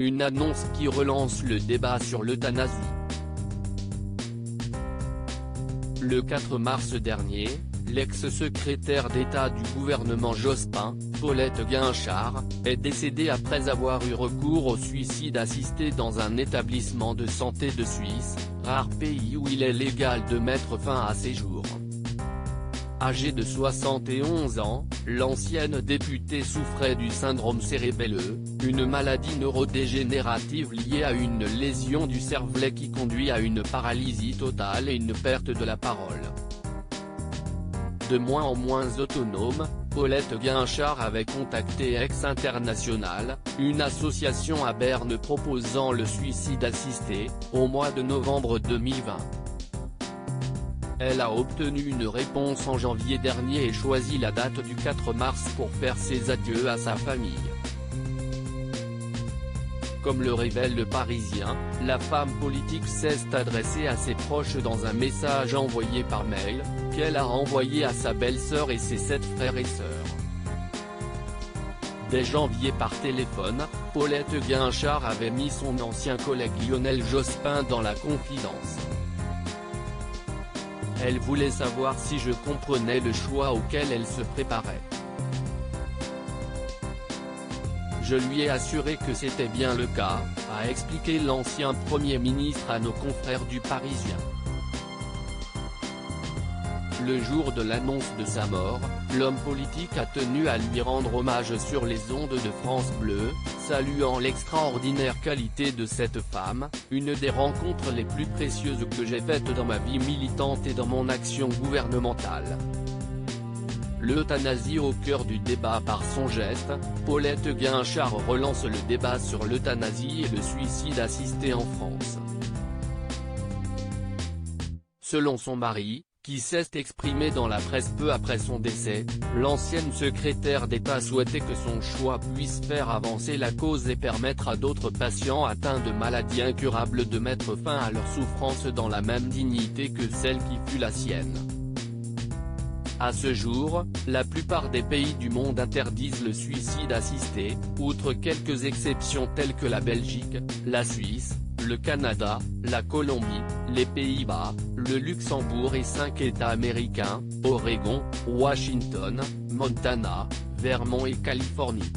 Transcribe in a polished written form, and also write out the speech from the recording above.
une annonce qui relance le débat sur l'euthanasie. Le 4 mars dernier, l'ex-secrétaire d'État du gouvernement Jospin, Paulette Guinchard, est décédée après avoir eu recours au suicide assisté dans un établissement de santé de Suisse, rare pays où il est légal de mettre fin à ses jours. Âgée de 71 ans, l'ancienne députée souffrait du syndrome cérébelleux, une maladie neurodégénérative liée à une lésion du cervelet qui conduit à une paralysie totale et une perte de la parole. De moins en moins autonome, Paulette Guinchard avait contacté Ex International, une association à Berne proposant le suicide assisté, au mois de novembre 2020. Elle a obtenu une réponse en janvier dernier et choisi la date du 4 mars pour faire ses adieux à sa famille. Comme le révèle Le Parisien, la femme politique s'est adressée à ses proches dans un message envoyé par mail, qu'elle a renvoyé à sa belle-sœur et ses 7 frères et sœurs. Dès janvier par téléphone, Paulette Guinchard avait mis son ancien collègue Lionel Jospin dans la confidence. Elle voulait savoir si je comprenais le choix auquel elle se préparait. Je lui ai assuré que c'était bien le cas, a expliqué l'ancien Premier ministre à nos confrères du Parisien. Le jour de l'annonce de sa mort, l'homme politique a tenu à lui rendre hommage sur les ondes de France Bleu, saluant l'extraordinaire qualité de cette femme, une des rencontres les plus précieuses que j'ai faites dans ma vie militante et dans mon action gouvernementale. L'euthanasie au cœur du débat par son geste, Paulette Guinchard relance le débat sur l'euthanasie et le suicide assisté en France. Selon son mari, qui s'est exprimé dans la presse peu après son décès, l'ancienne secrétaire d'État souhaitait que son choix puisse faire avancer la cause et permettre à d'autres patients atteints de maladies incurables de mettre fin à leur souffrance dans la même dignité que celle qui fut la sienne. À ce jour, la plupart des pays du monde interdisent le suicide assisté, outre quelques exceptions telles que la Belgique, la Suisse, le Canada, la Colombie, les Pays-Bas, le Luxembourg et 5 États américains, Oregon, Washington, Montana, Vermont et Californie.